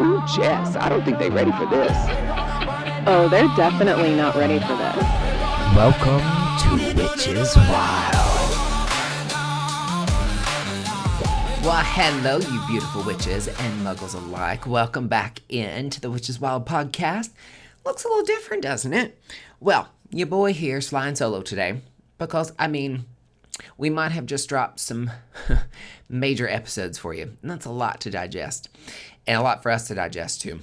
Ooh, Jess, I don't think they're ready for this. Oh, they're definitely not ready for this. Welcome to Witches Wild. Well, hello, you beautiful witches and muggles alike. Welcome back into the Witches Wild podcast. Looks a little different, doesn't it? Well, your boy here's flying solo today because, we might have just dropped some major episodes for you. And that's a lot to digest and a lot for us to digest too.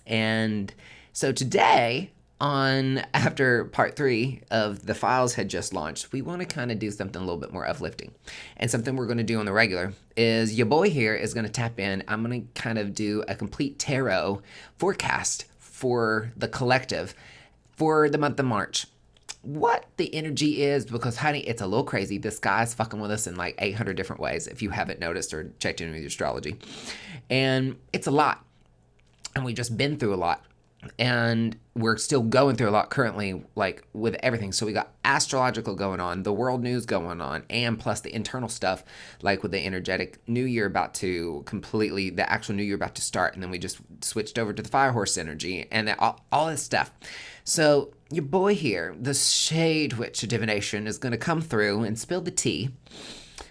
And so today, after part 3 of the files had just launched, we want to kind of do something a little bit more uplifting. And something we're going to do on the regular is your boy here is going to tap in. I'm going to kind of do a complete tarot forecast for the collective for the month of March. What the energy is, because honey, it's a little crazy. This guy's fucking with us in like 800 different ways if you haven't noticed or checked in with your astrology. And it's a lot. And we've just been through a lot. And we're still going through a lot currently, like with everything. So we got astrological going on, the world news going on, and plus the internal stuff, like with the energetic new year the actual new year about to start. And then we just switched over to the fire horse energy and all this stuff. So your boy here, the Shade Witch of Divination, is going to come through and spill the tea.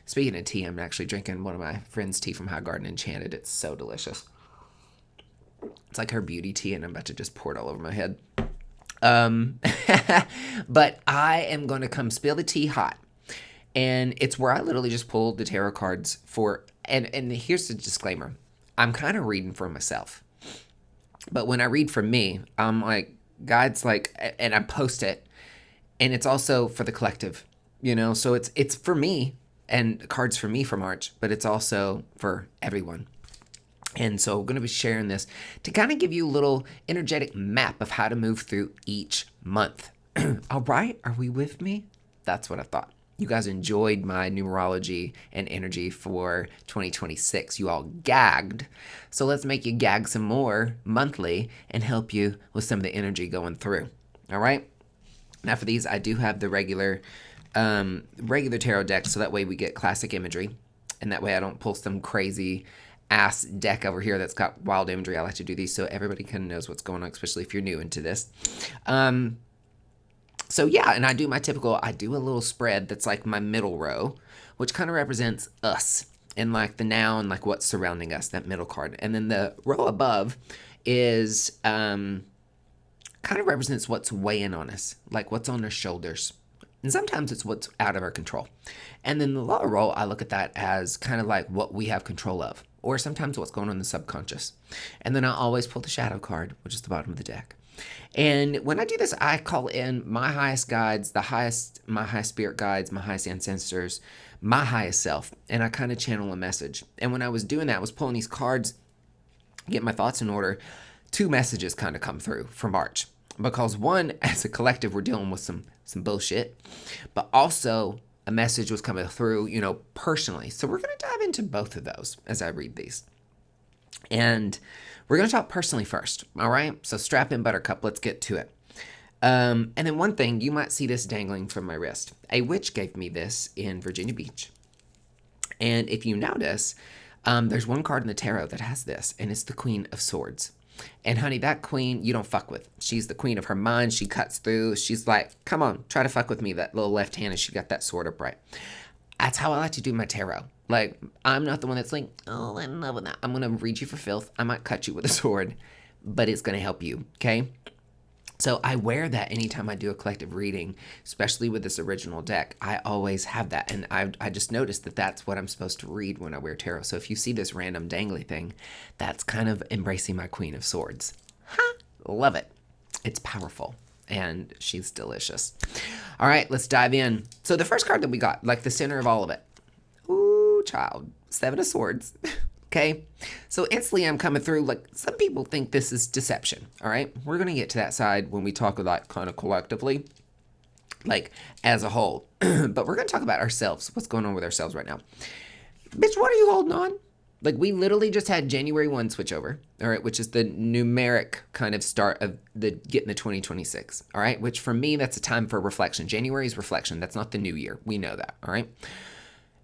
Speaking of tea, I'm actually drinking one of my friend's tea from High Garden Enchanted. It's so delicious. It's like her beauty tea, and I'm about to just pour it all over my head. But I am going to come spill the tea hot. And it's where I literally just pulled the tarot cards for, and here's the disclaimer. I'm kind of reading for myself. But when I read for me, I'm like, God's like, and I post it, and it's also for the collective, so it's for me, and cards for me for March, but it's also for everyone. And so we're going to be sharing this to kind of give you a little energetic map of how to move through each month. All right, are we with me? That's what I thought. You guys enjoyed my numerology and energy for 2026. You all gagged. So let's make you gag some more monthly and help you with some of the energy going through. All right? Now for these, I do have the regular tarot deck, so that way we get classic imagery. And that way I don't pull some crazy ass deck over here that's got wild imagery. I like to do these so everybody kind of knows what's going on, especially if you're new into this. So yeah, and I do a little spread that's like my middle row, which kind of represents us and like the now and like what's surrounding us, that middle card. And then the row above is kind of represents what's weighing on us, like what's on our shoulders. And sometimes it's what's out of our control. And then the lower row, I look at that as kind of like what we have control of, or sometimes what's going on in the subconscious. And then I always pull the shadow card, which is the bottom of the deck. And when I do this, I call in my highest guides, my highest spirit guides, my highest ancestors, my highest self, and I kind of channel a message. And when I was doing that, I was pulling these cards, get my thoughts in order. 2 messages kind of come through for March. Because one, as a collective, we're dealing with some bullshit, but also a message was coming through, personally. So we're going to dive into both of those as I read these. And we're going to talk personally first, all right? So strap in, buttercup. Let's get to it. And then one thing, you might see this dangling from my wrist. A witch gave me this in Virginia Beach. And if you notice, there's one card in the tarot that has this, and it's the Queen of Swords. And honey, that queen, you don't fuck with. She's the queen of her mind. She cuts through. She's like, come on, try to fuck with me. That little left hand, and she got that sword upright. That's how I like to do my tarot. Like, I'm not the one that's like, oh, I'm in love with that. I'm going to read you for filth. I might cut you with a sword, but it's going to help you, okay? So I wear that anytime I do a collective reading, especially with this original deck. I always have that, and I just noticed that that's what I'm supposed to read when I wear tarot. So if you see this random dangly thing, that's kind of embracing my Queen of Swords. Love it. It's powerful, and she's delicious. All right, let's dive in. So the first card that we got, like the center of all of it. Ooh, child. 7 of Swords. Okay, so instantly I'm coming through, like, some people think this is deception, all right? We're going to get to that side when we talk about kind of collectively, like, as a whole. But we're going to talk about ourselves, what's going on with ourselves right now. Bitch, what are you holding on? Like, we literally just had January 1 switch over, all right, which is the numeric kind of start of getting the 2026, all right? Which for me, that's a time for reflection. January is reflection. That's not the new year. We know that, all right?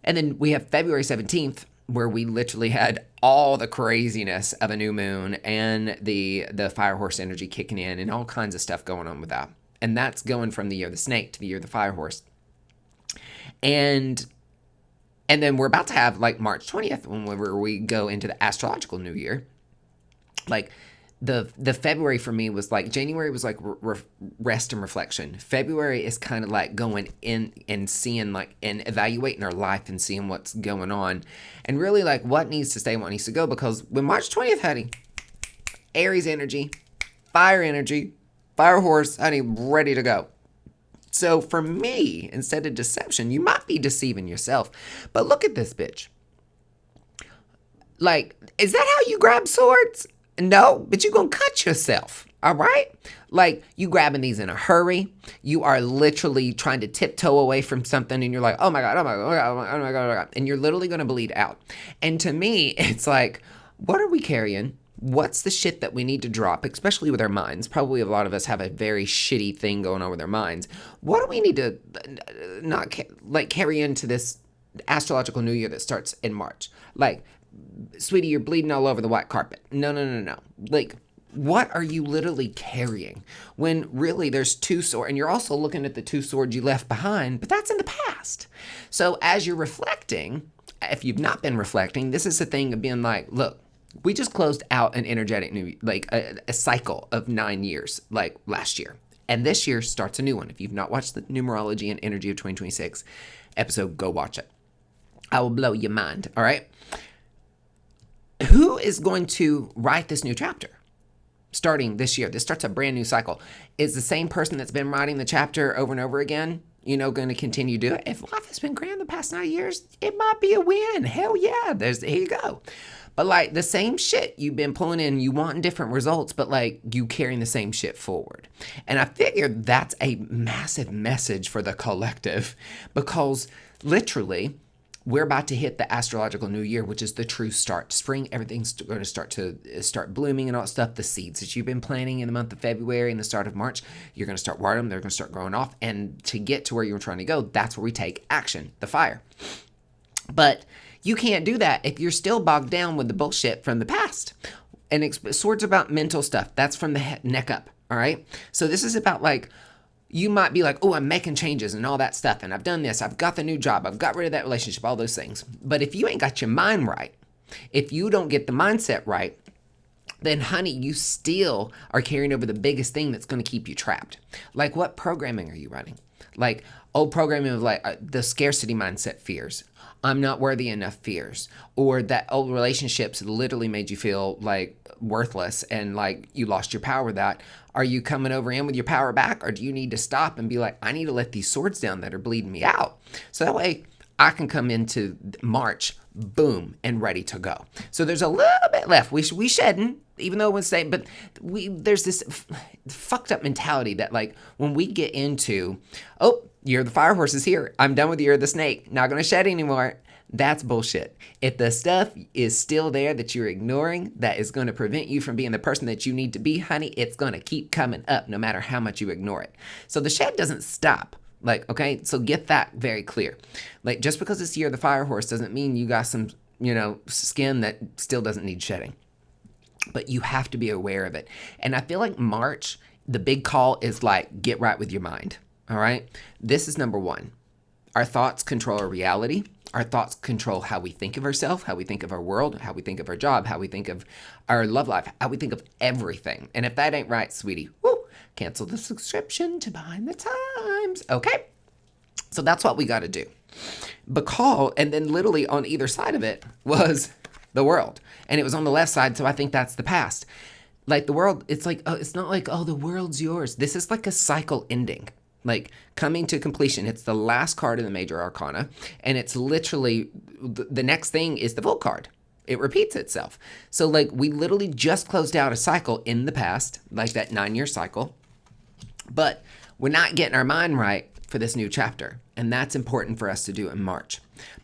And then we have February 17th, where we literally had all the craziness of a new moon and the fire horse energy kicking in and all kinds of stuff going on with that. And that's going from the year of the snake to the year of the fire horse. And then we're about to have like March 20th, whenever we go into the astrological new year. Like the February for me was like, January was like rest and reflection. February is kind of like going in and seeing like and evaluating our life and seeing what's going on and really like what needs to stay and what needs to go. Because when March 20th, honey, Aries energy, fire horse, honey, ready to go. So for me, instead of deception, you might be deceiving yourself. But look at this bitch. Like, is that how you grab swords? No, but you're going to cut yourself, all right? Like, you grabbing these in a hurry. You are literally trying to tiptoe away from something, and you're like, oh my God, oh my God, oh my God, oh my God, oh my God. And you're literally going to bleed out. And to me, it's like, what are we carrying? What's the shit that we need to drop, especially with our minds? Probably a lot of us have a very shitty thing going on with our minds. What do we need to not carry into this astrological new year that starts in March? Like, sweetie, you're bleeding all over the white carpet. No. Like, what are you literally carrying? When really there's two swords, and you're also looking at the two swords you left behind, but that's in the past. So as you're reflecting, if you've not been reflecting, this is the thing of being like, look, we just closed out an energetic new, like a cycle of 9 years, like last year. And this year starts a new one. If you've not watched the numerology and energy of 2026 episode, go watch it. I will blow your mind, all right? Who is going to write this new chapter starting this year? This starts a brand new cycle. Is the same person that's been writing the chapter over and over again, going to continue to do it? If life has been grand the past 9 years, it might be a win. Hell yeah, here you go. But like the same shit you've been pulling in, you want different results, but like you carrying the same shit forward. And I figure that's a massive message for the collective because literally we're about to hit the astrological new year, which is the true start. Spring, everything's going to start blooming and all that stuff. The seeds that you've been planting in the month of February and the start of March, you're going to start watering them. They're going to start growing off. And to get to where you're trying to go, that's where we take action, the fire. But you can't do that if you're still bogged down with the bullshit from the past. And swords about mental stuff. That's from the neck up, all right? So this is about like, you might be like, oh, I'm making changes and all that stuff. And I've done this. I've got the new job. I've got rid of that relationship, all those things. But if you ain't got your mind right, if you don't get the mindset right, then honey, you still are carrying over the biggest thing that's going to keep you trapped. Like what programming are you running? Like old programming of like the scarcity mindset fears. I'm not worthy enough fears, or that old relationships literally made you feel like worthless and like you lost your power with that. Are you coming over in with your power back, or do you need to stop and be like, I need to let these swords down that are bleeding me out? So that way I can come into March, boom, and ready to go. So there's a little bit left. We shedding, even though it's saying, but there's this fucked up mentality that like when we get into, oh, year of the fire horse is here. I'm done with the year of the snake. Not going to shed anymore. That's bullshit. If the stuff is still there that you're ignoring, that is going to prevent you from being the person that you need to be, honey, it's going to keep coming up no matter how much you ignore it. So the shed doesn't stop. Like, okay, so get that very clear. Like, just because it's the year of the fire horse doesn't mean you got some, skin that still doesn't need shedding. But you have to be aware of it. And I feel like March, the big call is like, get right with your mind. All right? This is number one. Our thoughts control our reality. Our thoughts control how we think of ourselves, how we think of our world, how we think of our job, how we think of our love life, how we think of everything. And if that ain't right, sweetie, cancel the subscription to Behind the Times. Okay? So that's what we got to do. And then literally on either side of it was the world. And it was on the left side, so I think that's the past. Like the world, it's like, it's not like, the world's yours. This is like a cycle ending. Like coming to completion. It's the last card in the major arcana. And it's literally, the next thing is the full card. It repeats itself. So like we literally just closed out a cycle in the past, like that 9-year cycle. But we're not getting our mind right for this new chapter. And that's important for us to do in March.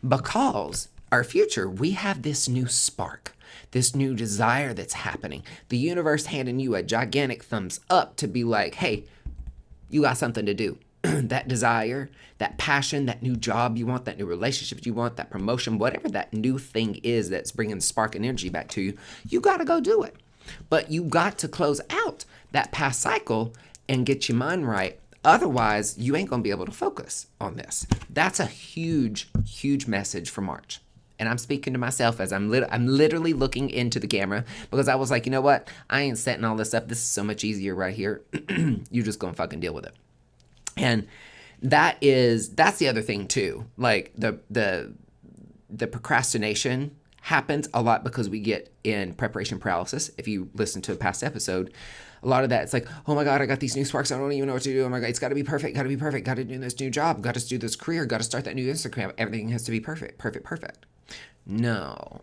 Because our future, we have this new spark, this new desire that's happening. The universe handing you a gigantic thumbs up to be like, hey, you got something to do. that desire, that passion, that new job you want, that new relationship you want, that promotion, whatever that new thing is that's bringing spark and energy back to you, you got to go do it. But you got to close out that past cycle and get your mind right. Otherwise, you ain't going to be able to focus on this. That's a huge, huge message for March. And I'm speaking to myself as I'm literally looking into the camera, because I was like, you know what? I ain't setting all this up. This is so much easier right here. You're just going to fucking deal with it. And that's the other thing too. Like the procrastination happens a lot because we get in preparation paralysis. If you listen to a past episode, a lot of that, it's like, oh my God, I got these new sparks. I don't even know what to do. Oh my God, it's got to be perfect. Got to be perfect. Got to do this new job. Got to do this career. Got to start that new Instagram. Everything has to be perfect, perfect, perfect. No,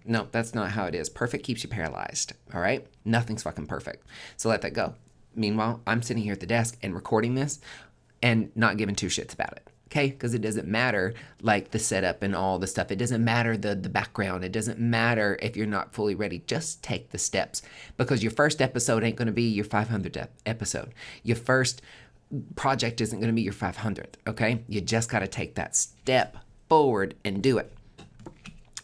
no, that's not how it is. Perfect keeps you paralyzed. All right. Nothing's fucking perfect. So let that go. Meanwhile, I'm sitting here at the desk and recording this and not giving two shits about it. Okay, because it doesn't matter like the setup and all the stuff. It doesn't matter the background. It doesn't matter if you're not fully ready. Just take the steps, because your first episode ain't going to be your 500th episode. Your first project isn't going to be your 500th. Okay, you just got to take that step forward and do it.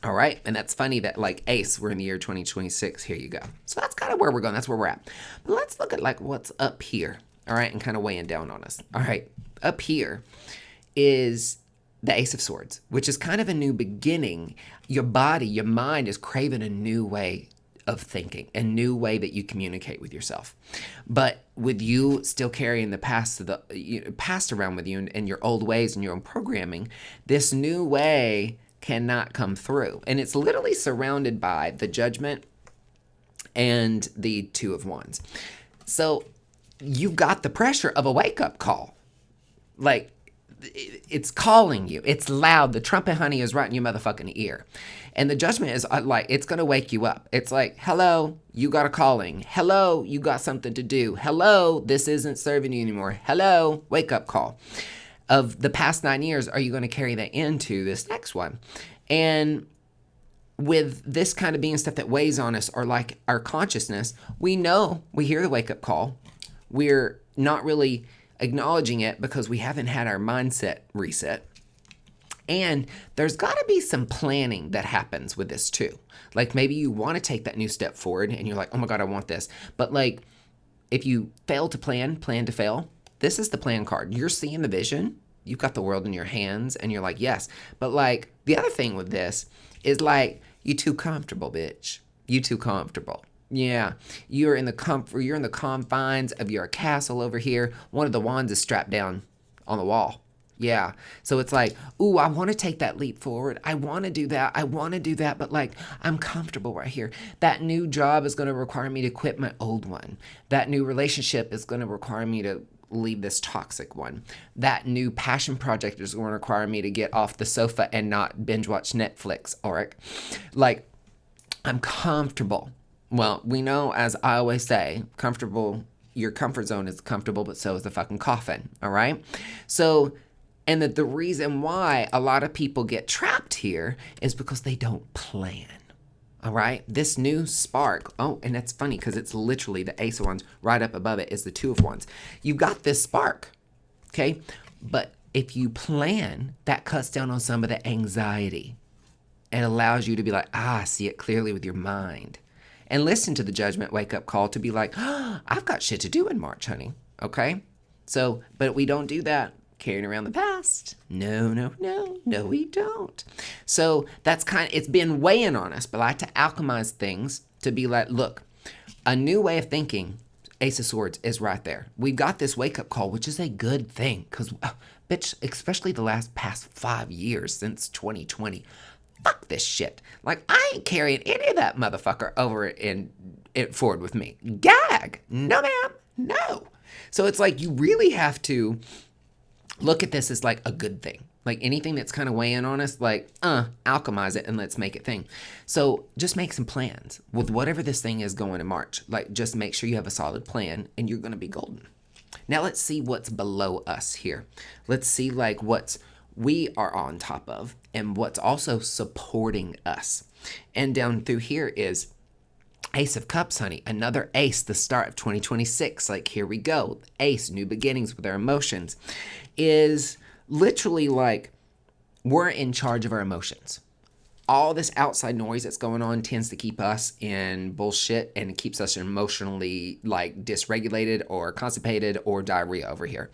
All right, and that's funny that like Ace, we're in the year 2026. Here you go. So that's kind of where we're going. That's where we're at. But let's look at like what's up here. All right, and kind of weighing down on us. All right, up here is the Ace of Swords, which is kind of a new beginning. Your body, your mind is craving a new way of thinking, a new way that you communicate with yourself. But with you still carrying the past past around with you and your old ways and your own programming, this new way cannot come through. And it's literally surrounded by the Judgment and the Two of Wands. So you've got the pressure of a wake-up call. Like, it's calling you. It's loud. The trumpet, honey, is right in your motherfucking ear. And the Judgment is like, it's going to wake you up. It's like, hello, you got a calling. Hello, you got something to do. Hello, this isn't serving you anymore. Hello, wake up call. Of the past 9 years, are you going to carry that into this next one? And with this kind of being stuff that weighs on us, or like our consciousness, we know, we hear the wake up call. We're not really acknowledging it because we haven't had our mindset reset. And there's got to be some planning that happens with this too. Like maybe you want to take that new step forward and you're like, oh my God, I want this. But like if you fail to plan to fail, this is the plan card. You're seeing the vision. You've got the world in your hands and you're like, yes. But like the other thing with this is like, you too comfortable, bitch. You too comfortable. Yeah, you're in the confines of your castle over here. One of the wands is strapped down on the wall. Yeah, so it's like, ooh, I want to take that leap forward. I want to do that. But like, I'm comfortable right here. That new job is going to require me to quit my old one. That new relationship is going to require me to leave this toxic one. That new passion project is going to require me to get off the sofa and not binge watch Netflix, Auric. Like, I'm comfortable. Well, we know, as I always say, comfortable, your comfort zone is comfortable, but so is the fucking coffin, all right? So, and the reason why a lot of people get trapped here is because they don't plan, all right? This new spark, oh, and that's funny because it's literally the Ace of Wands. Right up above it is the Two of Wands. You got this spark, okay? But if you plan, that cuts down on some of the anxiety. It allows you to be like, see it clearly with your mind. And listen to the Judgment wake-up call to be like, I've got shit to do in March, honey. Okay? So, but we don't do that carrying around the past. No, we don't. So that's it's been weighing on us, but I like to alchemize things to be like, look, a new way of thinking, Ace of Swords, is right there. We've got this wake-up call, which is a good thing, because, bitch, especially the past 5 years since 2020, fuck this shit. Like, I ain't carrying any of that motherfucker over in it forward with me. Gag. No, ma'am. No. So it's like you really have to look at this as like a good thing. Like anything that's kind of weighing on us, like, alchemize it and let's make it thing. So just make some plans with whatever this thing is going in March. Like, just make sure you have a solid plan and you're going to be golden. Now let's see what's below us here. Let's see like we are on top of and what's also supporting us. And down through here is Ace of Cups, honey. Another ace, the start of 2026. Like, here we go. Ace, new beginnings with our emotions, is literally like we're in charge of our emotions. All this outside noise that's going on tends to keep us in bullshit, and it keeps us emotionally like dysregulated or constipated or diarrhea over here.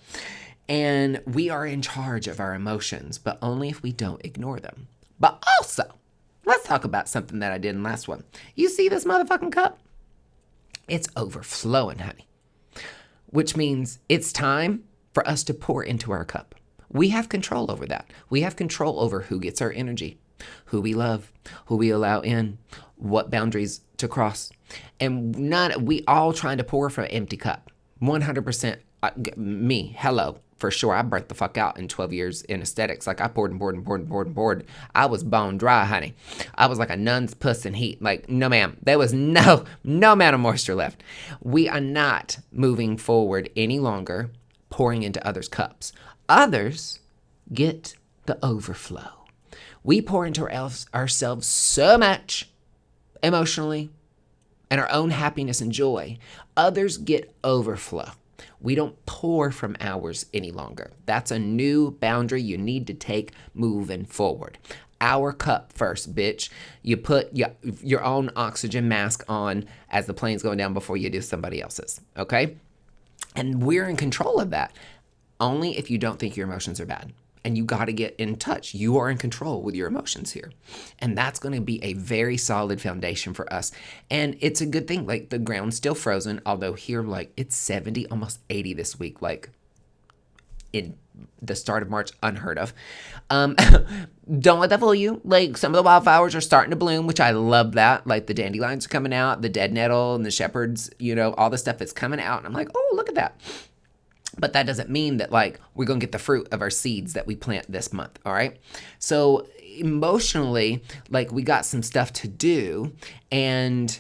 And we are in charge of our emotions, but only if we don't ignore them. But also, let's talk about something that I did in last one. You see this motherfucking cup? It's overflowing, honey. Which means it's time for us to pour into our cup. We have control over that. We have control over who gets our energy, who we love, who we allow in, what boundaries to cross. And we all trying to pour from an empty cup. 100% me, hello. For sure, I burnt the fuck out in 12 years in aesthetics. Like, I poured and poured and poured and poured and poured. I was bone dry, honey. I was like a nun's puss in heat. Like, no, ma'am. There was no amount of moisture left. We are not moving forward any longer, pouring into others' cups. Others get the overflow. We pour into ourselves so much emotionally and our own happiness and joy. Others get overflow. We don't pour from ours any longer. That's a new boundary you need to take moving forward. Our cup first, bitch. You put your own oxygen mask on as the plane's going down before you do somebody else's, okay? And we're in control of that. Only if you don't think your emotions are bad. And you got to get in touch. You are in control with your emotions here. And that's going to be a very solid foundation for us. And it's a good thing. Like, the ground's still frozen, although here, like, it's 70, almost 80 this week. Like, in the start of March, unheard of. Don't let that fool you. Like, some of the wildflowers are starting to bloom, which I love that. Like, the dandelions are coming out, the dead nettle and the shepherds, all the stuff that's coming out. And I'm like, oh, look at that. But that doesn't mean that, like, we're going to get the fruit of our seeds that we plant this month, all right? So emotionally, like, we got some stuff to do, and,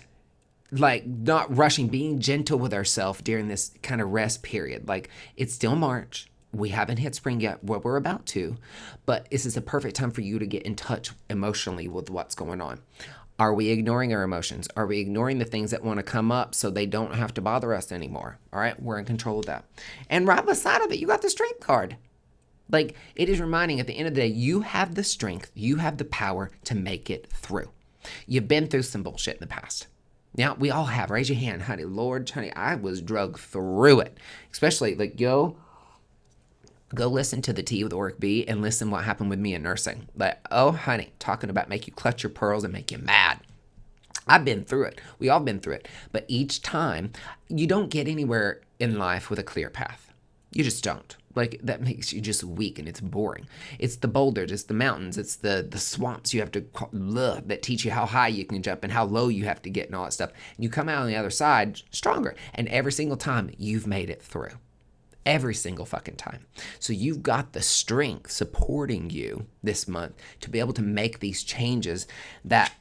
like, not rushing, being gentle with ourselves during this kind of rest period. Like, it's still March. We haven't hit spring yet. Well, we're about to. But this is the perfect time for you to get in touch emotionally with what's going on. Are we ignoring our emotions? Are we ignoring the things that want to come up so they don't have to bother us anymore? All right, we're in control of that. And right beside of it, you got the strength card. Like, it is reminding at the end of the day, you have the strength, you have the power to make it through. You've been through some bullshit in the past. Now, we all have. Raise your hand, honey. Lord, honey, I was drugged through it. Especially, like, go listen to the Tea with Auric B and listen what happened with me in nursing. Like, oh, honey, talking about make you clutch your pearls and make you mad. I've been through it. We all been through it. But each time, you don't get anywhere in life with a clear path. You just don't. Like, that makes you just weak and it's boring. It's the boulders, it's the mountains, it's the swamps you have to, that teach you how high you can jump and how low you have to get and all that stuff. And you come out on the other side stronger. And every single time, you've made it through. Every single fucking time. So you've got the strength supporting you this month to be able to make these changes that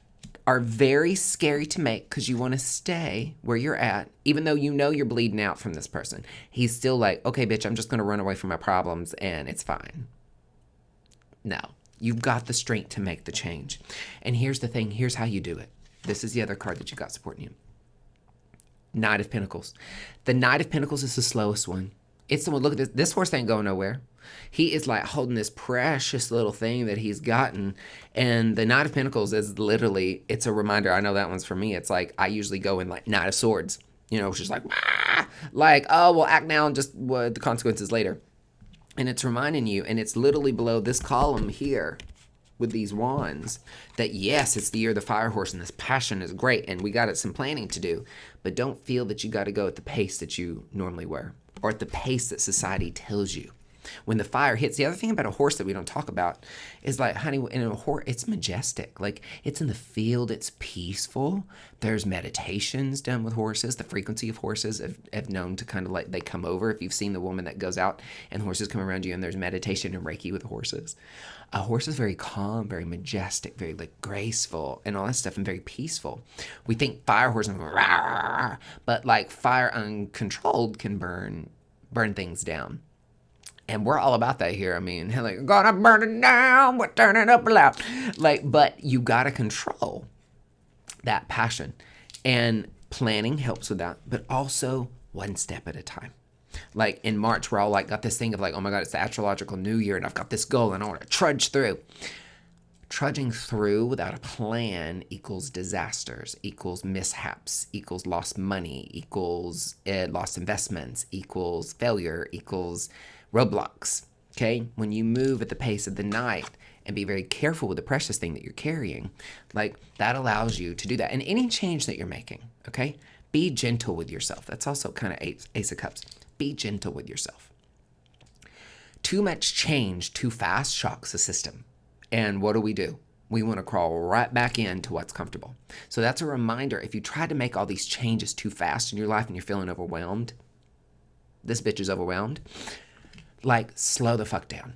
are very scary to make because you want to stay where you're at, even though you know you're bleeding out from this person. He's still like, okay, bitch, I'm just going to run away from my problems and it's fine. No, you've got the strength to make the change. And here's the thing. Here's how you do it. This is the other card that you got supporting you. Knight of Pentacles. The Knight of Pentacles is the slowest one. It's the one, look at this. This horse ain't going nowhere. He is like holding this precious little thing that he's gotten. And the Knight of Pentacles is literally, it's a reminder. I know that one's for me. It's like, I usually go in like Knight of Swords, which is like, like, oh, we'll act now and just the consequences later. And it's reminding you, and it's literally below this column here with these wands, that yes, it's the year of the fire horse and this passion is great. And we got some planning to do, but don't feel that you got to go at the pace that you normally were, or at the pace that society tells you. When the fire hits, the other thing about a horse that we don't talk about is like, honey, in a horse, it's majestic. Like, it's in the field, it's peaceful. There's meditations done with horses. The frequency of horses have known to kind of like, they come over. If you've seen the woman that goes out and horses come around you and there's meditation and Reiki with horses. A horse is very calm, very majestic, very like graceful and all that stuff and very peaceful. We think fire horses, but like fire uncontrolled can burn things down. And we're all about that here. I mean, like, gonna burn it down, we're turning up loud. Like, but you gotta control that passion. And planning helps with that, but also one step at a time. Like in March, we're all like got this thing of like, oh my God, it's the astrological new year and I've got this goal and I want to trudge through. Trudging through without a plan equals disasters, equals mishaps, equals lost money, equals lost investments, equals failure, equals roadblocks. Okay? When you move at the pace of the night and be very careful with the precious thing that you're carrying, like that allows you to do that. And any change that you're making, okay? Be gentle with yourself. That's also kind of Ace of Cups. Be gentle with yourself. Too much change too fast shocks the system. And what do? We want to crawl right back into what's comfortable. So that's a reminder. If you try to make all these changes too fast in your life and you're feeling overwhelmed, this bitch is overwhelmed, like slow the fuck down.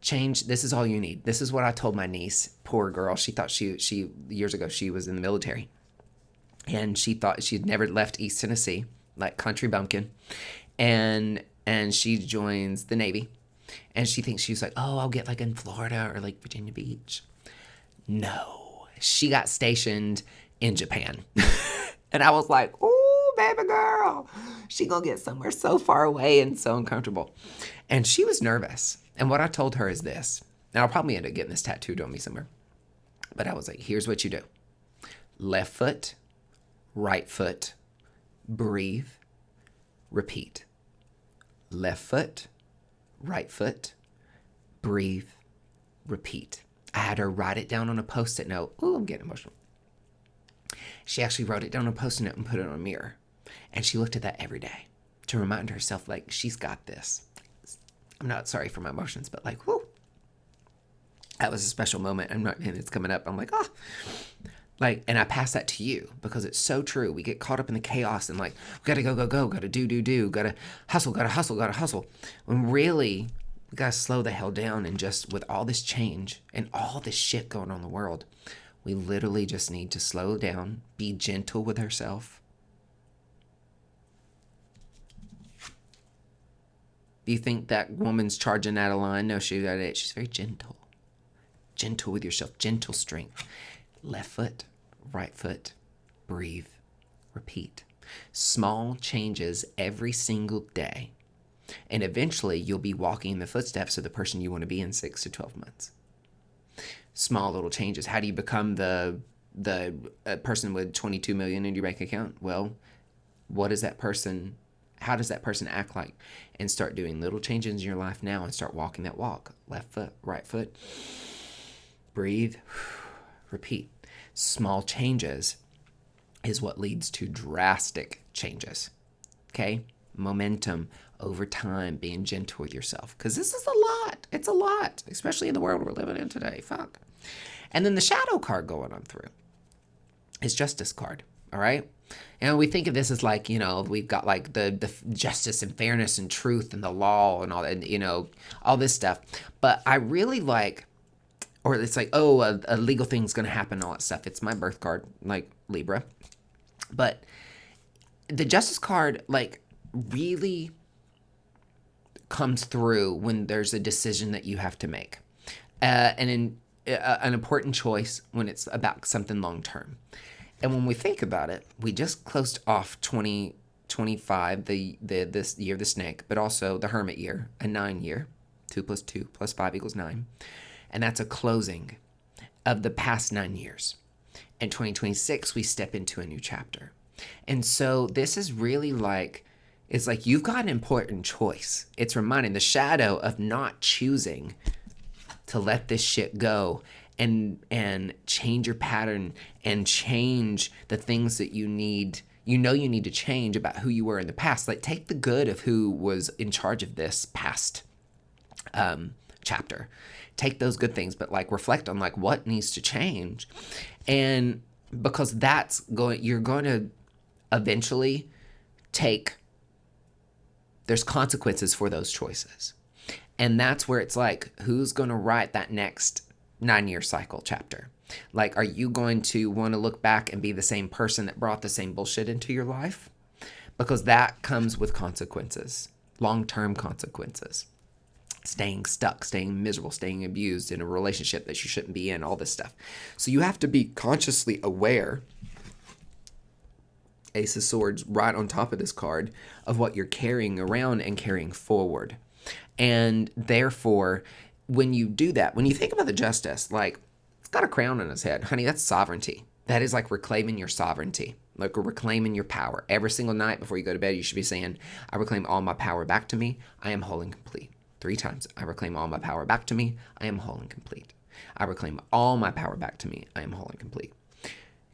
Change. This is all you need. This is what I told my niece. Poor girl. She thought she years ago, she was in the military. And she thought she'd never left East Tennessee, like country bumpkin. And she joins the Navy. And she thinks she's like, oh, I'll get like in Florida or like Virginia Beach. No, she got stationed in Japan. And I was like, oh, baby girl, she gonna get somewhere so far away and so uncomfortable. And she was nervous. And what I told her is this, and I'll probably end up getting this tattooed on me somewhere. But I was like, here's what you do. Left foot, right foot, breathe, repeat. Left foot, right foot, breathe, repeat. I had her write it down on a Post-it note. Ooh, I'm getting emotional. She actually wrote it down on a Post-it note and put it on a mirror. And she looked at that every day to remind herself, like, she's got this. I'm not sorry for my emotions, but like, whoo. That was a special moment. And it's coming up. I'm like, oh. Like, and I pass that to you because it's so true. We get caught up in the chaos and like, gotta go, gotta do, gotta hustle. When really, we gotta slow the hell down and just with all this change and all this shit going on in the world, we literally just need to slow down, be gentle with herself. Do you think that woman's charging out of line? No, she's very gentle. Gentle with yourself, gentle strength. Left foot, right foot, breathe, repeat. Small changes every single day. And eventually you'll be walking in the footsteps of the person you want to be in 6 to 12 months. Small little changes. How do you become the person with 22 million in your bank account? Well, how does that person act like? And start doing little changes in your life now and start walking that walk. Left foot, right foot, breathe, repeat. Small changes is what leads to drastic changes. Okay? Momentum over time, being gentle with yourself. Because this is a lot. It's a lot, especially in the world we're living in today. Fuck. And then the shadow card going on through is justice card. All right? And we think of this as like, we've got like the justice and fairness and truth and the law and all that, all this stuff. But I really like, or it's like, oh, a legal thing's going to happen, all that stuff. It's my birth card, like Libra. But the justice card, like, really comes through when there's a decision that you have to make. An important choice when it's about something long term. And when we think about it, we just closed off 2025, this year of the snake, but also the hermit year, a 9 year, 2 + 2 + 5 = 9. And that's a closing of the past 9 years. In 2026, we step into a new chapter. And so this is really like, it's like you've got an important choice. It's reminding the shadow of not choosing to let this shit go and change your pattern and change the things that you need to change about who you were in the past. Like, take the good of who was in charge of this past chapter. Take those good things, but like reflect on like what needs to change. And because you're going to eventually there's consequences for those choices. And that's where it's like, who's going to write that next 9-year cycle chapter? Like, are you going to want to look back and be the same person that brought the same bullshit into your life? Because that comes with consequences, long-term consequences. Staying stuck, staying miserable, staying abused in a relationship that you shouldn't be in, all this stuff. So you have to be consciously aware Ace of Swords right on top of this card of what you're carrying around and carrying forward. And therefore, when you do that, when you think about the Justice, like, it's got a crown on his head. Honey, that's sovereignty. That is like reclaiming your sovereignty, like reclaiming your power. Every single night before you go to bed, you should be saying, I reclaim all my power back to me. I am whole and complete. 3 times. I reclaim all my power back to me. I am whole and complete. I reclaim all my power back to me. I am whole and complete.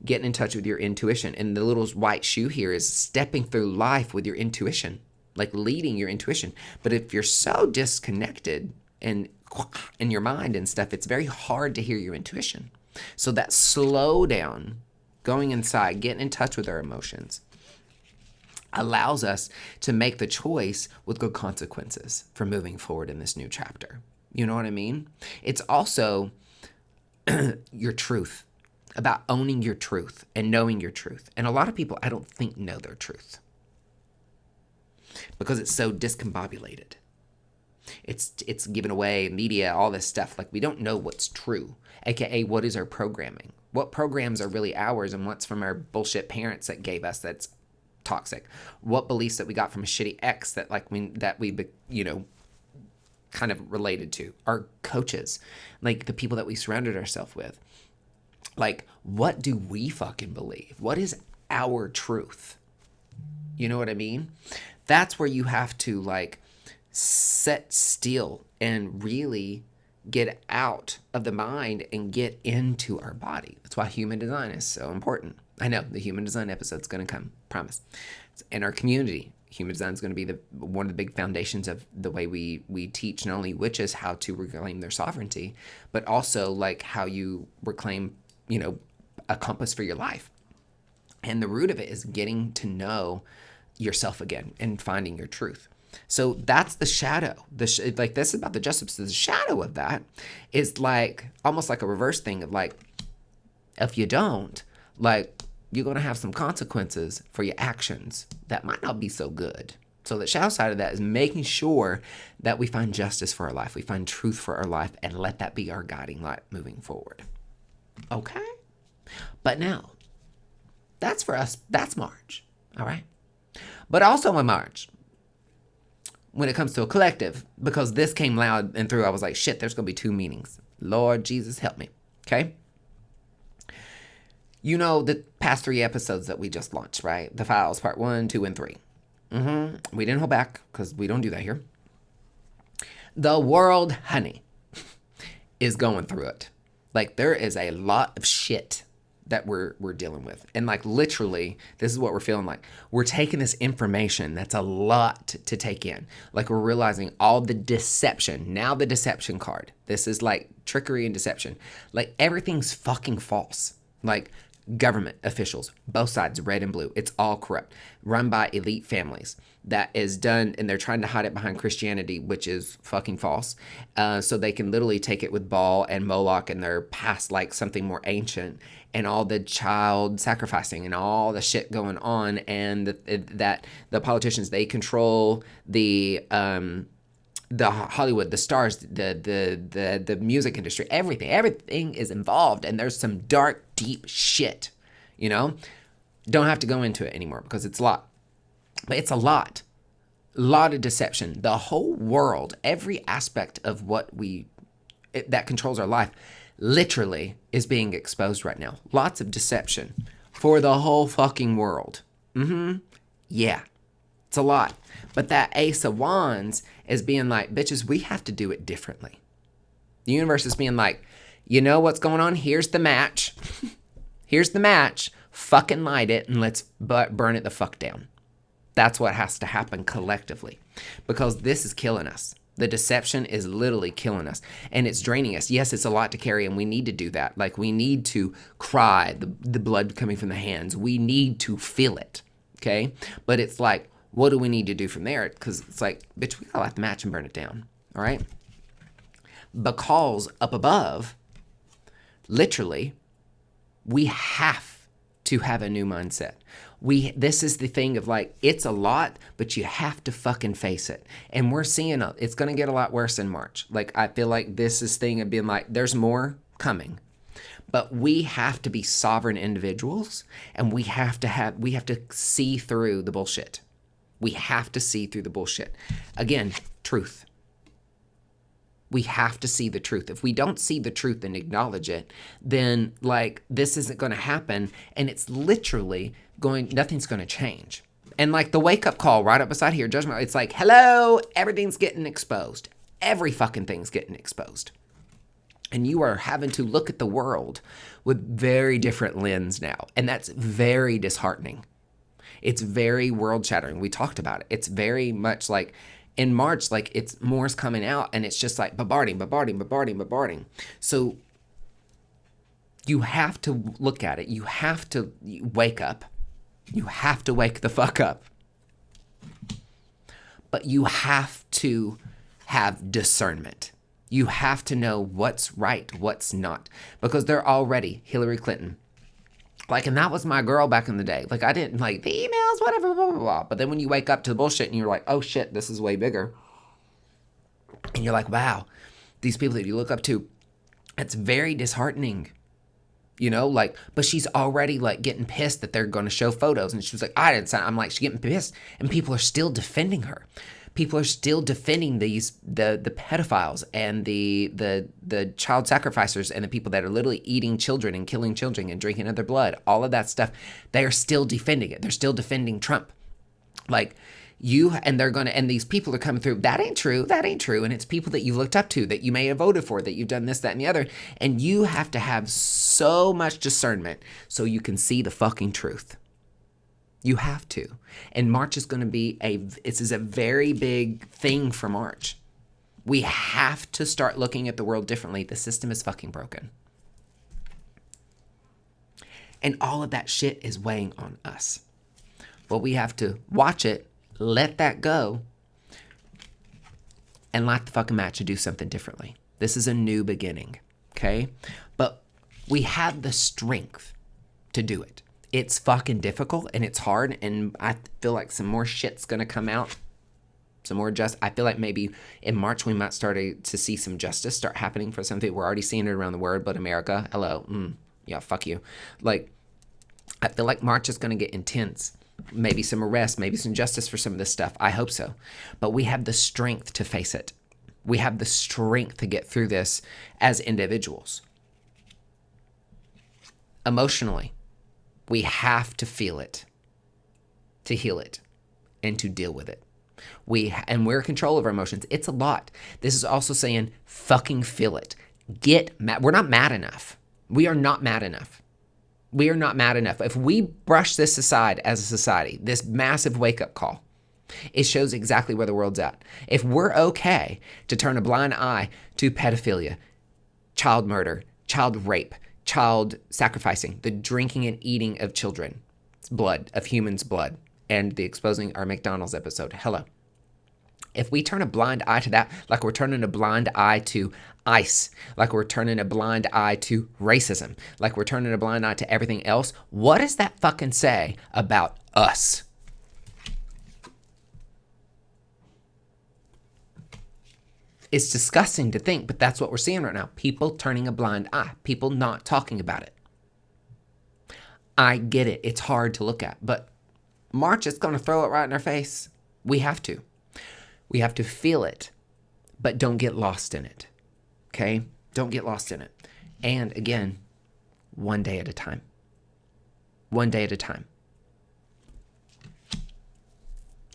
Getting in touch with your intuition. And the little white shoe here is stepping through life with your intuition, like leading your intuition. But if you're so disconnected and in your mind and stuff, it's very hard to hear your intuition. So that slow down, going inside, getting in touch with our emotions, allows us to make the choice with good consequences for moving forward in this new chapter. You know what I mean? It's also your truth, about owning your truth and knowing your truth. And a lot of people, I don't think, know their truth because it's so discombobulated. It's given away, media, all this stuff. Like, we don't know what's true, aka what is our programming. What programs are really ours and what's from our bullshit parents that gave us that's toxic. What beliefs that we got from a shitty ex that we kind of related to. Our coaches, like the people that we surrounded ourselves with. Like, what do we fucking believe? What is our truth? You know what I mean? That's where you have to, like, set still and really get out of the mind and get into our body. That's why human design is so important. I know the human design episode's going to come, promise. It's in our community. Human design is going to be one of the big foundations of the way we teach not only witches how to reclaim their sovereignty, but also like how you reclaim, a compass for your life. And the root of it is getting to know yourself again and finding your truth. So that's the shadow. This is about the Justice. The shadow of that is like almost like a reverse thing of like, if you don't, like, you're going to have some consequences for your actions that might not be so good. So the shadow side of that is making sure that we find justice for our life. We find truth for our life and let that be our guiding light moving forward. Okay? But now, that's for us. That's March. All right? But also in March, when it comes to a collective, because this came loud and through, I was like, shit, there's going to be 2 meanings. Lord Jesus, help me. Okay? You know the past 3 episodes that we just launched, right? The Files, part 1, 2, and 3. We didn't hold back because we don't do that here. The world, honey, is going through it. Like, there is a lot of shit that we're dealing with. And like, literally, this is what we're feeling like. We're taking this information that's a lot to take in. Like, we're realizing all the deception. Now the deception card. This is like trickery and deception. Like, everything's fucking false. Like, government officials, both sides, red and blue, it's all corrupt, run by elite families. That is done, and they're trying to hide it behind Christianity, which is fucking false. So they can literally take it with Baal and Moloch and their past, like something more ancient, and all the child sacrificing and all the shit going on, and that the politicians, they control the Hollywood, the stars, the music industry, everything is involved, and there's some dark, deep shit, Don't have to go into it anymore because it's a lot. But it's a lot of deception. The whole world, every aspect of that controls our life, literally is being exposed right now. Lots of deception for the whole fucking world. Yeah, it's a lot. But that Ace of Wands is being like, bitches, we have to do it differently. The universe is being like, you know what's going on? Here's the match. Here's the match. Fucking light it and let's burn it the fuck down. That's what has to happen collectively, because this is killing us. The deception is literally killing us, and it's draining us. Yes, it's a lot to carry, and we need to do that. Like, we need to cry, the blood coming from the hands. We need to feel it, okay? But it's like, what do we need to do from there? Because it's like, bitch, we gotta light the match and burn it down, all right? Because up above, literally, we have to have a new mindset. This is the thing of like, it's a lot, but you have to fucking face it. And we're seeing it's going to get a lot worse in March. Like, I feel like this is thing of being like, there's more coming. But we have to be sovereign individuals, and we have to see through the bullshit. We have to see through the bullshit. Again, truth. We have to see the truth. If we don't see the truth and acknowledge it, then like this isn't going to happen, and it's literally nothing's going to change. And like the wake up call right up beside here, judgment, it's like, hello, everything's getting exposed. Every fucking thing's getting exposed. And you are having to look at the world with very different lens now. And that's very disheartening. It's very world shattering. We talked about it. It's very much like in March, like it's more's coming out and it's just like bombarding. So you have to look at it. You have to wake up. You have to wake the fuck up. But you have to have discernment. You have to know what's right, what's not. Because they're already Hillary Clinton. Like, and that was my girl back in the day. Like, I didn't like the emails, whatever, blah, blah, blah. But then when you wake up to the bullshit and you're like, oh shit, this is way bigger. And you're like, wow, these people that you look up to, it's very disheartening. You know, like, but she's already like getting pissed that they're going to show photos. And she was like, I didn't sign. I'm like, she's getting pissed. And people are still defending her. People are still defending the pedophiles and the child sacrificers and the people that are literally eating children and killing children and drinking of their blood. All of that stuff. They are still defending it. They're still defending Trump. Like and these people are coming through. That ain't true. And it's people that you looked up to, that you may have voted for, that you've done this, that, and the other. And you have to have so much discernment so you can see the fucking truth. You have to. And March is going to be this is a very big thing for March. We have to start looking at the world differently. The system is fucking broken. And all of that shit is weighing on us. But we have to watch it, let that go, and light the fucking match and do something differently. This is a new beginning, okay? But we have the strength to do it. It's fucking difficult and it's hard, and I feel like some more shit's gonna come out. I feel like maybe in March we might start to see some justice start happening for something. We're already seeing it around the world, but America, hello, yeah, fuck you. Like, I feel like March is gonna get intense. Maybe some arrests, maybe some justice for some of this stuff. I hope so. But we have the strength to face it. We have the strength to get through this as individuals. Emotionally, we have to feel it, to heal it, and to deal with it. We're in control of our emotions. It's a lot. This is also saying, fucking feel it. Get mad. We're not mad enough. We are not mad enough. We are not mad enough. If we brush this aside as a society, this massive wake-up call, it shows exactly where the world's at. If we're okay to turn a blind eye to pedophilia, child murder, child rape, child sacrificing, the drinking and eating of children, blood, of humans' blood, and the exposing our McDonald's episode, hello. If we turn a blind eye to that, like we're turning a blind eye to ICE, like we're turning a blind eye to racism, like we're turning a blind eye to everything else, what does that fucking say about us? It's disgusting to think, but that's what we're seeing right now. People turning a blind eye, people not talking about it. I get it. It's hard to look at, but March is going to throw it right in our face. We have to. We have to feel it, but don't get lost in it. Okay? Don't get lost in it. And again, one day at a time. One day at a time.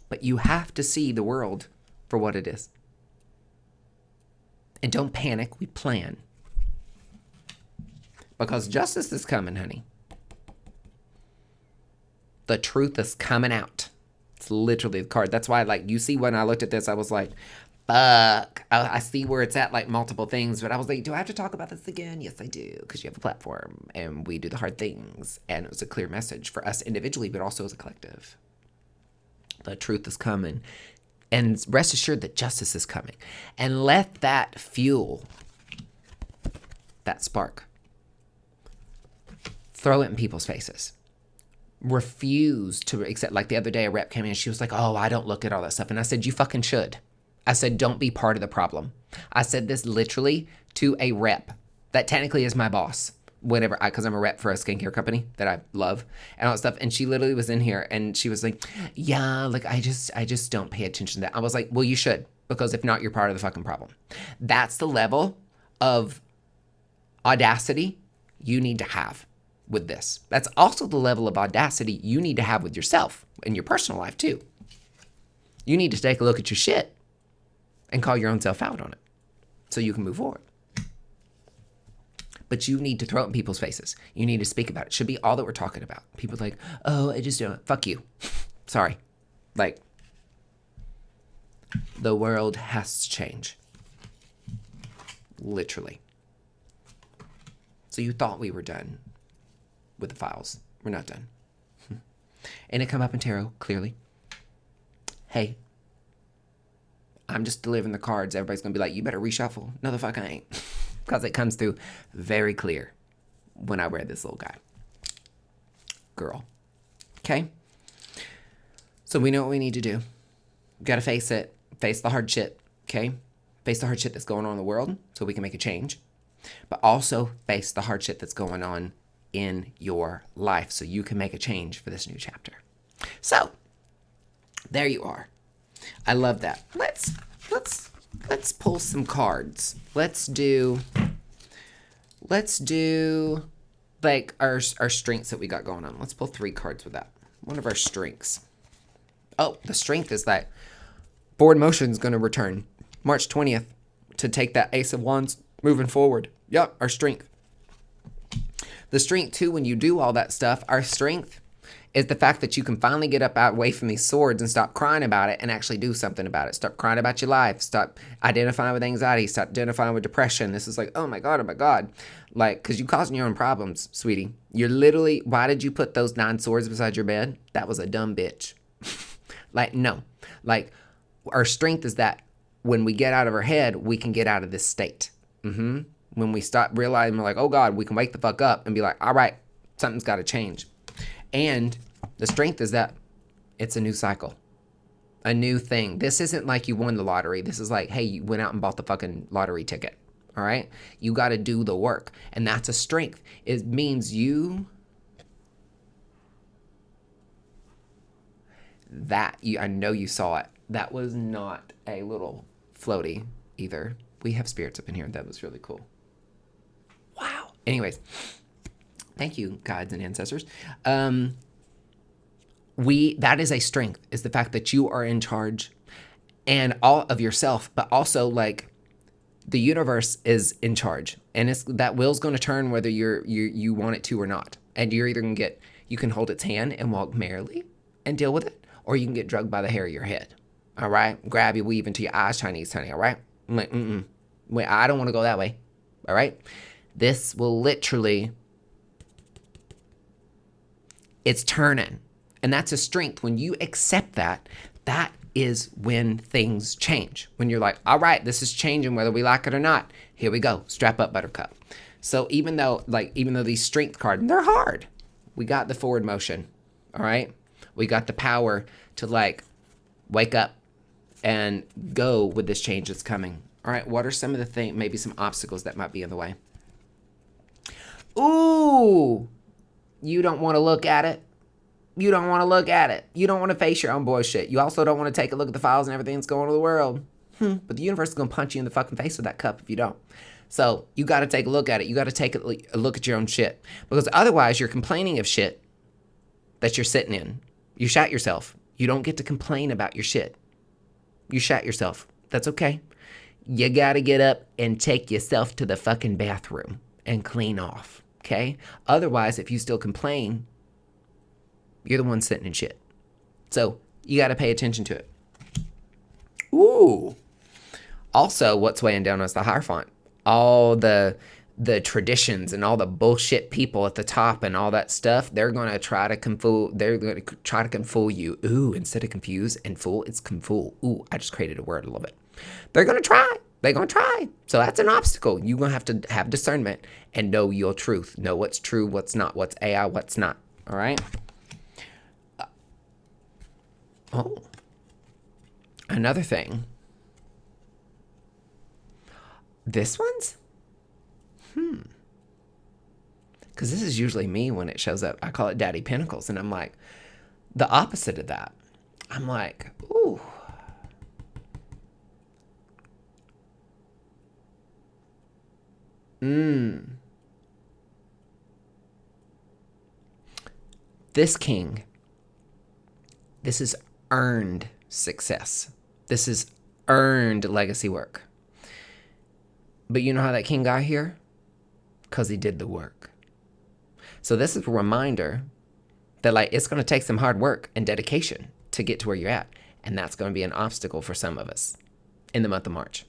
But you have to see the world for what it is. And don't panic, we plan. Because justice is coming, honey. The truth is coming out. It's literally the card. That's why, like, you see when I looked at this, I was like, fuck. I see where it's at, like, multiple things. But I was like, do I have to talk about this again? Yes, I do. Because you have a platform. And we do the hard things. And it was a clear message for us individually, but also as a collective. The truth is coming. And rest assured that justice is coming. And let that fuel that spark. Throw it in people's faces. Refuse to accept. Like the other day, a rep came in and she was like, oh, I don't look at all that stuff. And I said, you fucking should. I said, don't be part of the problem. I said this literally to a rep that technically is my boss whenever because I'm a rep for a skincare company that I love and all that stuff. And she literally was in here and she was like, yeah, like I just don't pay attention to that. I was like, well, you should, because if not, you're part of the fucking problem. That's the level of audacity you need to have with this. That's also the level of audacity you need to have with yourself in your personal life too. You need to take a look at your shit and call your own self out on it so you can move forward. But you need to throw it in people's faces. You need to speak about it. It should be all that we're talking about. People are like, oh, I just don't. Fuck you. Sorry. Like, the world has to change. Literally. So you thought we were done with the files. We're not done. And it come up in tarot, clearly. Hey, I'm just delivering the cards. Everybody's going to be like, you better reshuffle. No, the fuck I ain't. Because it comes through very clear when I read this little guy. Girl. Okay? So we know what we need to do. We got to face it. Face the hard shit. Okay? Face the hard shit that's going on in the world so we can make a change. But also face the hard shit that's going on in your life so you can make a change for this new chapter. So, there you are. I love that. Let's pull some cards. Let's do like our strengths that we got going on. Let's pull 3 cards with that. One of our strengths. Oh, the strength is that forward motion is going to return March 20th to take that Ace of Wands moving forward. Yep, our strength. The strength too, when you do all that stuff, our strength is the fact that you can finally get up out away from these swords and stop crying about it and actually do something about it. Stop crying about your life. Stop identifying with anxiety. Stop identifying with depression. This is like, oh my God. Like, because you're causing your own problems, sweetie. You're literally, why did you put those 9 swords beside your bed? That was a dumb bitch. Like, no. Like, our strength is that when we get out of our head, we can get out of this state. When we stop realizing, we're like, oh God, we can wake the fuck up and be like, all right, something's got to change. And the strength is that it's a new cycle, a new thing. This isn't like you won the lottery. This is like, hey, you went out and bought the fucking lottery ticket. All right. You got to do the work. And that's a strength. It means I know you saw it. That was not a little floaty either. We have spirits up in here. That was really cool. Wow. Anyways. Thank you, guides and ancestors. That is a strength, is the fact that you are in charge and all of yourself, but also like the universe is in charge, and that wheel's going to turn whether you want it to or not. And you're either you can hold its hand and walk merrily and deal with it, or you can get drugged by the hair of your head. All right, grab your weave into your eyes, Chinese honey. All right, I'm like, wait, I don't want to go that way. All right, this will literally. It's turning. And that's a strength. When you accept that, that is when things change. When you're like, all right, this is changing whether we like it or not. Here we go. Strap up, buttercup. So even though these strength cards, they're hard. We got the forward motion. All right. We got the power to like wake up and go with this change that's coming. All right. What are some of the things, maybe some obstacles that might be in the way? Ooh. You don't want to look at it. You don't want to look at it. You don't want to face your own bullshit. You also don't want to take a look at the files and everything that's going on in the world. But the universe is going to punch you in the fucking face with that cup if you don't. So you got to take a look at it. You got to take a look at your own shit. Because otherwise you're complaining of shit that you're sitting in. You shat yourself. You don't get to complain about your shit. You shat yourself. That's okay. You got to get up and take yourself to the fucking bathroom and clean off. Okay? Otherwise, if you still complain, you're the one sitting in shit. So you got to pay attention to it. Ooh. Also, what's weighing down is the Hierophant. All the traditions and all the bullshit people at the top and all that stuff, they're going to try to confool you. Ooh, instead of confuse and fool, it's confool. Ooh, I just created a word. I love it. They're going to try. They're going to try. So that's an obstacle. You're going to have discernment and know your truth. Know what's true, what's not, what's AI, what's not. All right? Another thing. This one's? Because this is usually me when it shows up. I call it Daddy Pentacles. And I'm like, the opposite of that. I'm like, ooh. This king, this is earned success. This is earned legacy work. But you know how that king got here? Because he did the work. So this is a reminder that like it's going to take some hard work and dedication to get to where you're at. And that's going to be an obstacle for some of us in the month of March.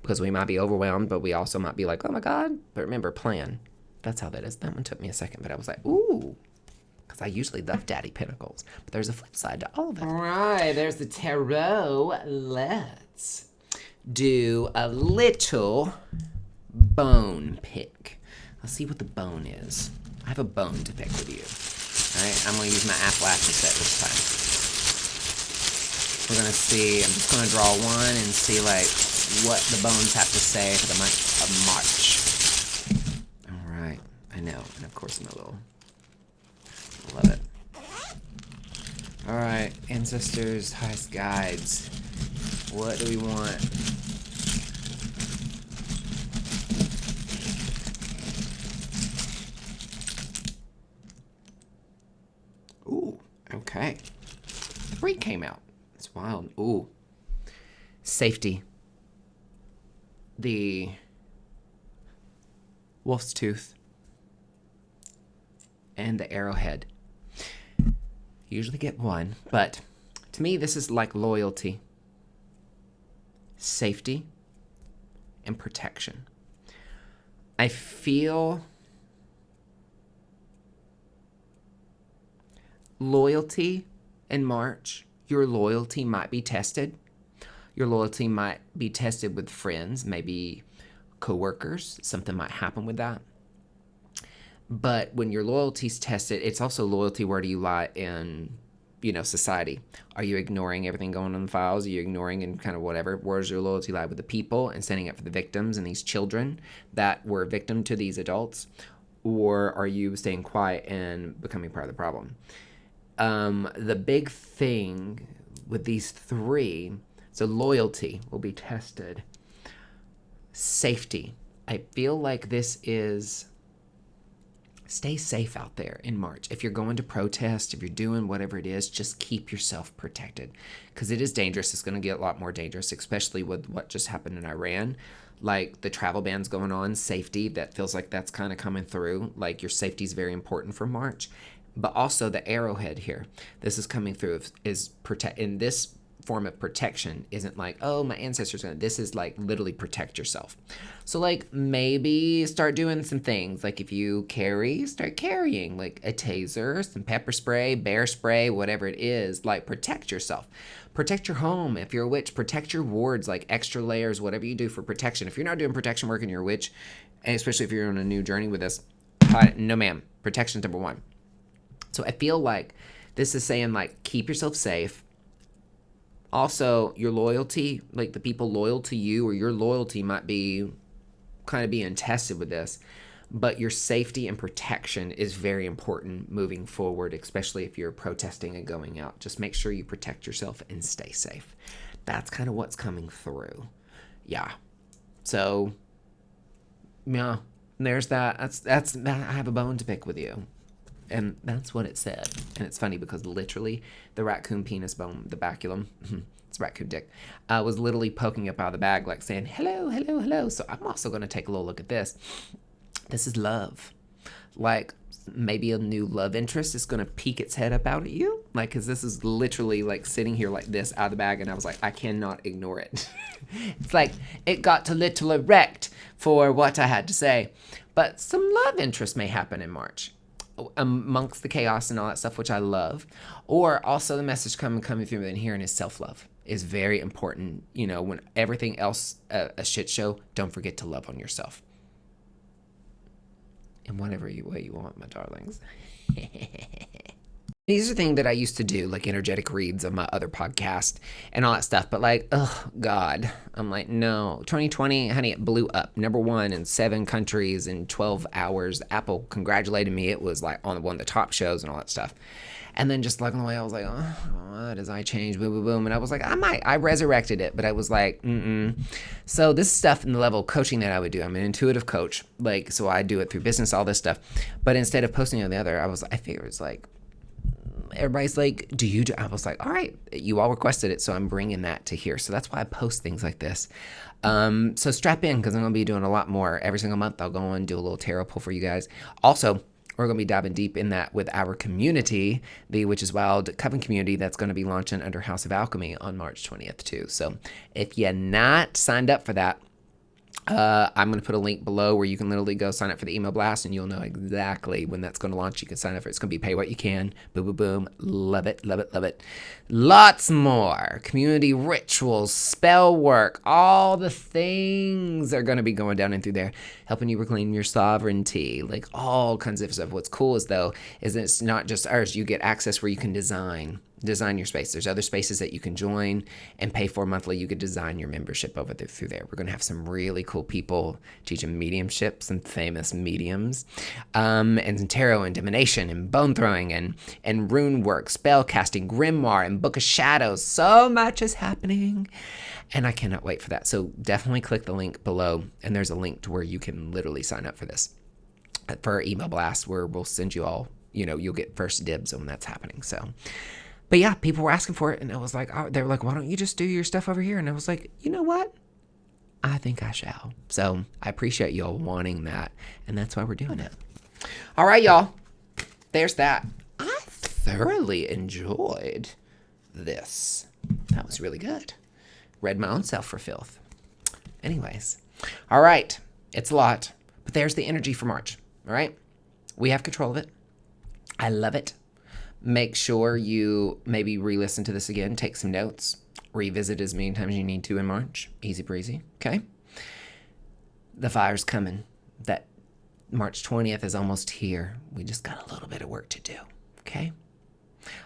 Because we might be overwhelmed, but we also might be like, oh my God. But remember, plan. That's how that is. That one took me a second, but I was like, ooh. Because I usually love Daddy Pentacles. But there's a flip side to all of it. All right, there's the tarot. Let's do a little bone pick. Let's see what the bone is. I have a bone to pick with you. All right, I'm going to use my Appalachian set this time. We're going to see, I'm just going to draw one and see like what the bones have to say for the month of March. All right, I know, and of course my little, I love it. All right, ancestors, highest guides, what do we want? Ooh, okay. 3 came out. It's wild. Ooh. Safety. The wolf's tooth. And the arrowhead. You usually get 1, but to me this is like loyalty, safety, and protection. I feel loyalty in March. Your loyalty might be tested. Your loyalty might be tested with friends, maybe coworkers. Something might happen with that. But when your loyalty's tested, it's also loyalty. Where do you lie in, society? Are you ignoring everything going on in the files? Are you ignoring and kind of whatever? Where's your loyalty lie with the people and standing up for the victims and these children that were victim to these adults? Or are you staying quiet and becoming part of the problem? The big thing with these 3, so loyalty will be tested. Safety. I feel like this is stay safe out there in March. If you're going to protest, if you're doing whatever it is, just keep yourself protected because it is dangerous. It's going to get a lot more dangerous, especially with what just happened in Iran. Like the travel bans going on, safety, that feels like that's kind of coming through. Like your safety is very important for March. But also the arrowhead here, this is coming through, is protect. In this form of protection isn't like, oh, my ancestors gonna, this is like literally protect yourself. So like maybe start doing some things. Like if you carry, start carrying like a taser, some pepper spray, bear spray, whatever it is, like protect yourself. Protect your home. If you're a witch, protect your wards, like extra layers, whatever you do for protection. If you're not doing protection work and you're a witch, and especially if you're on a new journey with this, no ma'am, protection's number 1. So I feel like this is saying like keep yourself safe. Also, your loyalty, like the people loyal to you or your loyalty might be kind of being tested with this. But your safety and protection is very important moving forward, especially if you're protesting and going out. Just make sure you protect yourself and stay safe. That's kind of what's coming through. Yeah. So, yeah, there's that. That's I have a bone to pick with you. And that's what it said. And it's funny because literally the raccoon penis bone, the baculum, it's raccoon dick, was literally poking up out of the bag like saying, hello, hello, hello. So I'm also going to take a little look at this. This is love. Like maybe a new love interest is going to peek its head up out at you. Like, because this is literally like sitting here like this out of the bag. And I was like, I cannot ignore it. It's like it got a little erect for what I had to say. But some love interest may happen in March, amongst the chaos and all that stuff, which I love. Or also the message coming through in here is self-love is very important. When everything else a shit show, don't forget to love on yourself in whatever way you want, my darlings. These are things that I used to do, like energetic reads on my other podcast and all that stuff. But like, oh God, I'm like, no. 2020, honey, it blew up. #1 in 7 countries in 12 hours. Apple congratulated me. It was like on one of the top shows and all that stuff. And then just like on the way, I was like, oh, what as I change, boom, boom, boom. And I was like, I resurrected it, but I was like, So this stuff in the level of coaching that I would do, I'm an intuitive coach. Like, so I do it through business, all this stuff. But instead of posting on the other, I figured it's like, everybody's like, do you do? I was like, all right, you all requested it, so I'm bringing that to here. So that's why I post things like this. So strap in, because I'm going to be doing a lot more. Every single month, I'll go and do a little tarot pull for you guys. Also, we're going to be diving deep in that with our community, the Witches Wild Coven community that's going to be launching under House of Alchemy on March 20th, too. So if you're not signed up for that, I'm going to put a link below where you can literally go sign up for the email blast, and you'll know exactly when that's going to launch. You can sign up for it. It's going to be pay what you can. Boom, boom, boom. Love it, love it, love it. Lots more community rituals, spell work, all the things are going to be going down in through there, helping you reclaim your sovereignty, like all kinds of stuff. What's cool is, though, is it's not just ours. You get access where you can design your space. There's other spaces that you can join and pay for monthly. You could design your membership over there through there. We're going to have some really cool people teaching mediumship, some famous mediums, and some tarot and divination and bone throwing and rune work, spell casting, grimoire, and book of shadows. So much is happening, and I cannot wait for that. So definitely click the link below, and there's a link to where you can literally sign up for this, for our email blast, where we'll send you all, you'll get first dibs on when that's happening. So, but yeah, people were asking for it, and I was like, they were like, why don't you just do your stuff over here? And I was like, you know what? I think I shall. So I appreciate y'all wanting that, and that's why we're doing it. All right, y'all. There's that. I thoroughly enjoyed this. That was really good. Read my own self for filth. Anyways. All right. It's a lot, but there's the energy for March. All right. We have control of it. I love it. Make sure you maybe re-listen to this again, take some notes, revisit as many times as you need to in March. Easy breezy, okay? The fire's coming. That March 20th is almost here. We just got a little bit of work to do, okay?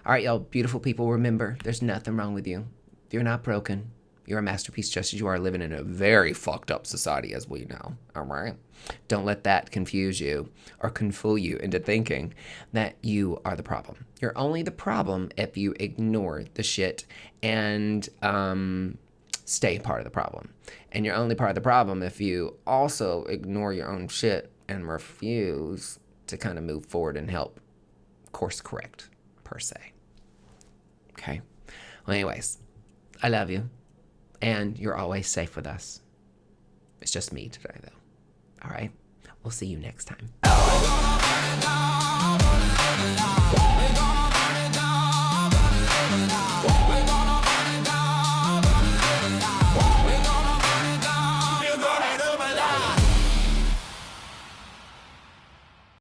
All right, y'all, beautiful people, remember, there's nothing wrong with you. You're not broken. You're a masterpiece just as you are, living in a very fucked up society, as we know, all right? Don't let that confuse you or confool you into thinking that you are the problem. You're only the problem if you ignore the shit and stay part of the problem. And you're only part of the problem if you also ignore your own shit and refuse to kind of move forward and help course correct, per se. Okay? Well, anyways, I love you. And you're always safe with us. It's just me today, though. All right? We'll see you next time.